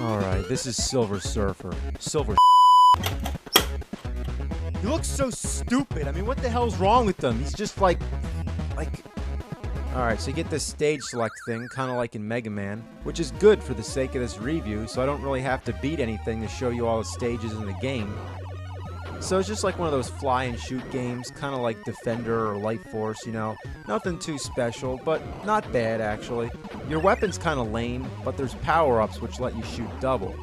Alright, this is Silver Surfer. Silver He looks so stupid. I mean, what the hell's wrong with him? He's just like... Alright, so you get this stage select thing, kind of like in Mega Man, which is good for the sake of this review, so I don't really have to beat anything to show you all the stages in the game. So it's just like one of those fly and shoot games, kind of like Defender or Light Force, you know. Nothing too special, but not bad actually. Your weapon's kind of lame, but there's power-ups which let you shoot double.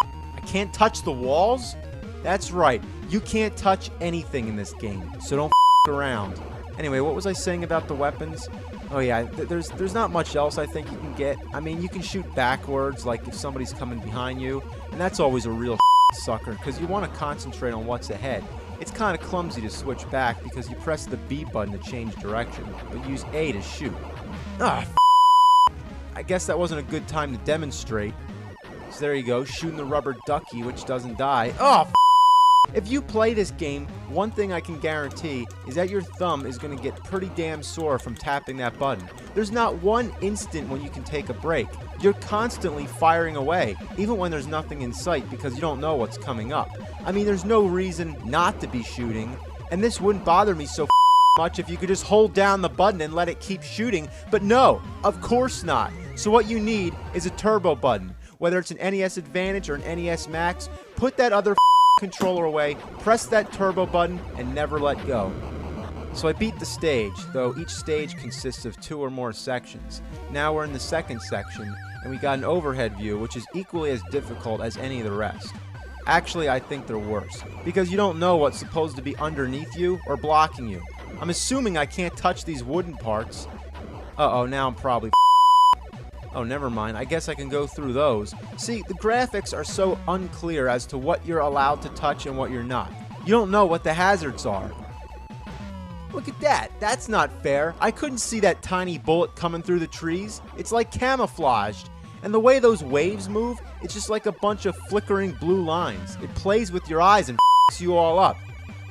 I can't touch the walls? That's right, you can't touch anything in this game, so don't around. Anyway, what was I saying about the weapons? Oh yeah, there's not much else I think you can get. I mean, you can shoot backwards, like if somebody's coming behind you, and that's always a real sucker, because you want to concentrate on what's ahead. It's kind of clumsy to switch back, because you press the B button to change direction, but use A to shoot. Ah, I guess that wasn't a good time to demonstrate. So there you go, shooting the rubber ducky, which doesn't die. Oh, if you play this game, one thing I can guarantee is that your thumb is going to get pretty damn sore from tapping that button. There's not one instant when you can take a break. You're constantly firing away, even when there's nothing in sight because you don't know what's coming up. I mean, there's no reason not to be shooting, and this wouldn't bother me so much if you could just hold down the button and let it keep shooting, but no, of course not. So what you need is a turbo button. Whether it's an NES Advantage or an NES Max, put that other controller away, press that turbo button, and never let go. So I beat the stage, though each stage consists of 2 or more sections. Now we're in the second section, and we got an overhead view, which is equally as difficult as any of the rest. Actually, I think they're worse, because you don't know what's supposed to be underneath you or blocking you. I'm assuming I can't touch these wooden parts. Uh-oh, now I'm probably oh, never mind. I guess I can go through those. See, the graphics are so unclear as to what you're allowed to touch and what you're not. You don't know what the hazards are. Look at that. That's not fair. I couldn't see that tiny bullet coming through the trees. It's like camouflaged. And the way those waves move, it's just like a bunch of flickering blue lines. It plays with your eyes and f***s you all up.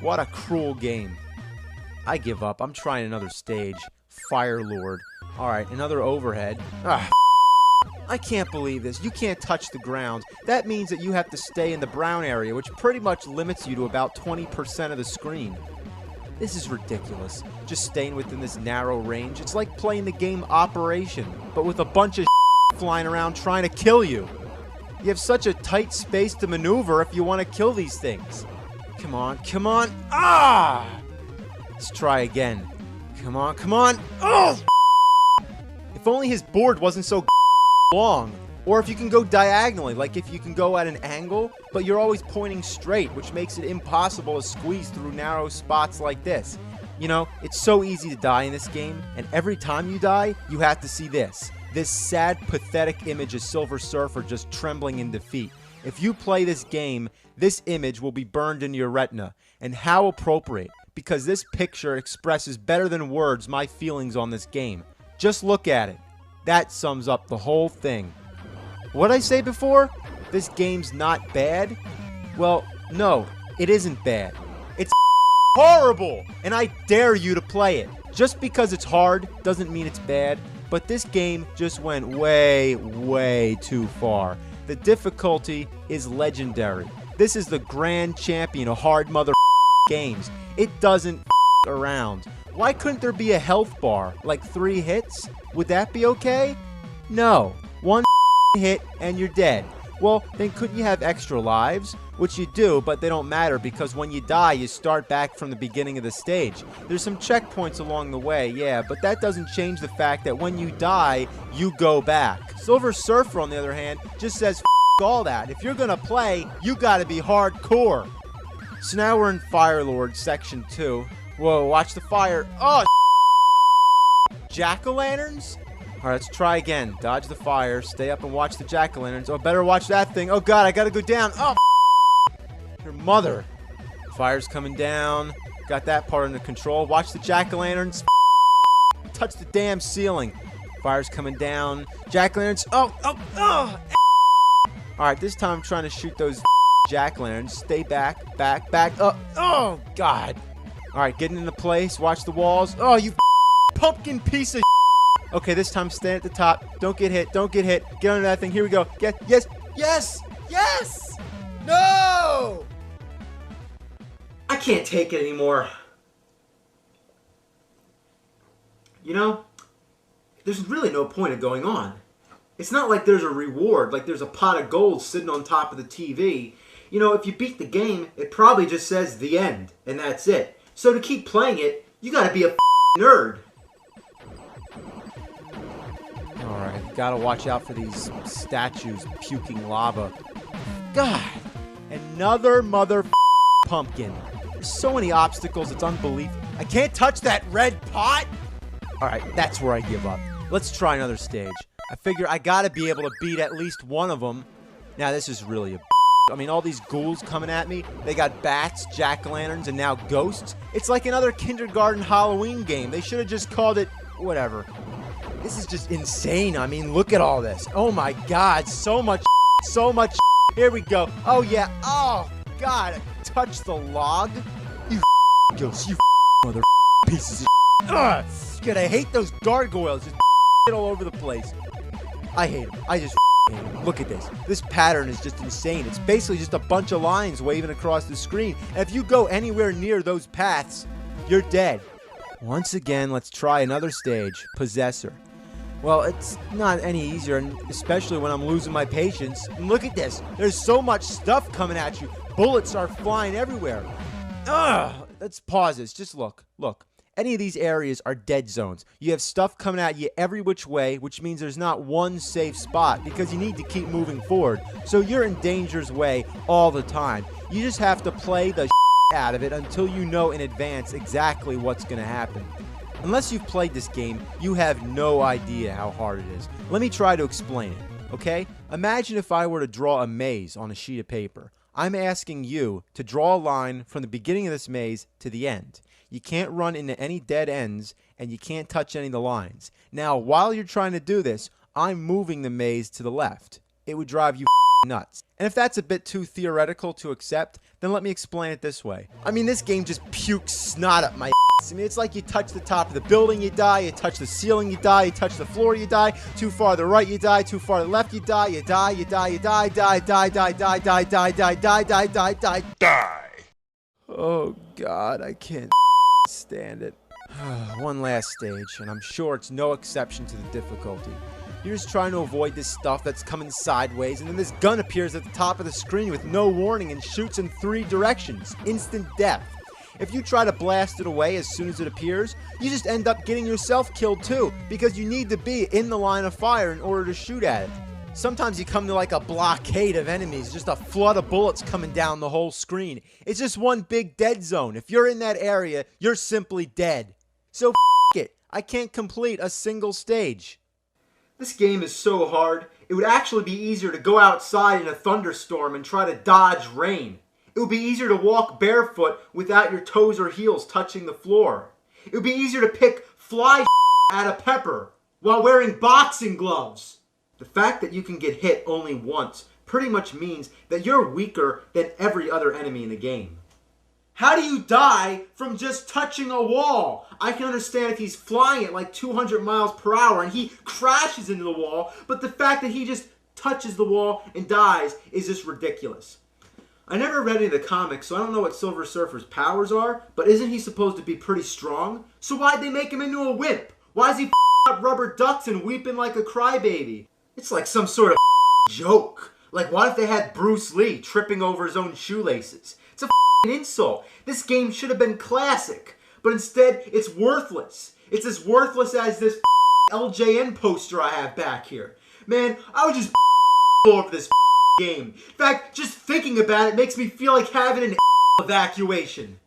What a cruel game. I give up. I'm trying another stage. Fire Lord. Alright, another overhead. Ah. I can't believe this. You can't touch the ground. That means that you have to stay in the brown area, which pretty much limits you to about 20% of the screen. This is ridiculous. Just staying within this narrow range. It's like playing the game Operation, but with a bunch of flying around trying to kill you. You have such a tight space to maneuver if you want to kill these things. Come on, come on. Ah! Let's try again. Come on, come on. Oh! If only his board wasn't so long, or if you can go diagonally, like if you can go at an angle, but you're always pointing straight, which makes it impossible to squeeze through narrow spots like this. You know, it's so easy to die in this game, and every time you die, you have to see this sad, pathetic image of Silver Surfer just trembling in defeat. If you play this game, this image will be burned into your retina, and how appropriate, because this picture expresses better than words my feelings on this game. Just look at it. That sums up the whole thing. What'd I say before? This game's not bad? Well, no, it isn't bad. It's horrible, and I dare you to play it. Just because it's hard doesn't mean it's bad, but this game just went way, way too far. The difficulty is legendary. This is the grand champion of hard mother games. It doesn't around. Why couldn't there be a health bar, like 3 hits? Would that be okay? No. 1 hit and you're dead. Well, then couldn't you have extra lives? Which you do, but they don't matter because when you die, you start back from the beginning of the stage. There's some checkpoints along the way, yeah, but that doesn't change the fact that when you die, you go back. Silver Surfer, on the other hand, just says all that. If you're gonna play, you gotta be hardcore. So now we're in Fire Lord Section 2. Whoa, watch the fire. Oh, jack-o'-lanterns? Alright, let's try again. Dodge the fire, stay up and watch the jack-o'-lanterns. Oh, better watch that thing. Oh god, I gotta go down. Oh, your mother. Fire's coming down. Got that part under control. Watch the jack-o'-lanterns. Touch the damn ceiling. Fire's coming down. Jack-o'-lanterns. Oh. Alright, this time I'm trying to shoot those jack-o'-lanterns. Stay back. Oh, god. Alright, getting into place. Watch the walls. Oh, you pumpkin piece of Okay, this time stand at the top. Don't get hit. Don't get hit. Get under that thing. Here we go. Get, yes, yes, yes! No! I can't take it anymore. You know, there's really no point of going on. It's not like there's a reward, like there's a pot of gold sitting on top of the TV. You know, if you beat the game, it probably just says the end, and that's it. So to keep playing it, you gotta be a nerd. Alright, gotta watch out for these statues puking lava. God, another mother pumpkin. There's so many obstacles, it's unbelievable. I can't touch that red pot! Alright, that's where I give up. Let's try another stage. I figure I gotta be able to beat at least one of them. Now, this is really a I mean, all these ghouls coming at me. They got bats, jack-o'-lanterns, and now ghosts. It's like another kindergarten Halloween game. They should have just called it whatever. This is just insane. I mean, look at all this. Oh my God, so much so much. Here we go. Oh yeah. Oh God, touch the log. You ghosts, you mother pieces of Ugh. God, I hate those gargoyles. Just all over the place. I hate them. I just hate them. Look at this. This pattern is just insane. It's basically just a bunch of lines waving across the screen. And if you go anywhere near those paths, you're dead. Once again, let's try another stage, Possessor. Well, it's not any easier, and especially when I'm losing my patience. And look at this. There's so much stuff coming at you. Bullets are flying everywhere. Ugh. Let's pause this. Just look. Look. Any of these areas are dead zones. You have stuff coming at you every which way, which means there's not one safe spot because you need to keep moving forward. So you're in danger's way all the time. You just have to play the out of it until you know in advance exactly what's going to happen. Unless you've played this game, you have no idea how hard it is. Let me try to explain it, okay? Imagine if I were to draw a maze on a sheet of paper. I'm asking you to draw a line from the beginning of this maze to the end. You can't run into any dead ends, and you can't touch any of the lines. Now, while you're trying to do this, I'm moving the maze to the left. It would drive you nuts. And if that's a bit too theoretical to accept, then let me explain it this way. I mean, this game just pukes snot up my ass. I mean, it's like you touch the top of the building, you die. You touch the ceiling, you die. You touch the floor, you die. Too far to the right, you die. Too far to the left, you die. You die, you die, you die, die, die, die, die, die, die, die, die, die, die, die, die. Oh, God, I can't stand it. One last stage, and I'm sure it's no exception to the difficulty. You're just trying to avoid this stuff that's coming sideways, and then this gun appears at the top of the screen with no warning and shoots in 3 directions. Instant death. If you try to blast it away as soon as it appears, you just end up getting yourself killed too, because you need to be in the line of fire in order to shoot at it. Sometimes you come to like a blockade of enemies, just a flood of bullets coming down the whole screen. It's just one big dead zone. If you're in that area, you're simply dead. So it. I can't complete a single stage. This game is so hard, it would actually be easier to go outside in a thunderstorm and try to dodge rain. It would be easier to walk barefoot without your toes or heels touching the floor. It would be easier to pick fly out of pepper while wearing boxing gloves. The fact that you can get hit only once pretty much means that you're weaker than every other enemy in the game. How do you die from just touching a wall? I can understand if he's flying at like 200 miles per hour and he crashes into the wall, but the fact that he just touches the wall and dies is just ridiculous. I never read any of the comics, so I don't know what Silver Surfer's powers are, but isn't he supposed to be pretty strong? So why'd they make him into a wimp? Why is he up rubber ducks and weeping like a crybaby? It's like some sort of joke. Like, what if they had Bruce Lee tripping over his own shoelaces? It's a insult. This game should have been classic, but instead, it's worthless. It's as worthless as this LJN poster I have back here. Man, I would just over this game. In fact, just thinking about it makes me feel like having an evacuation.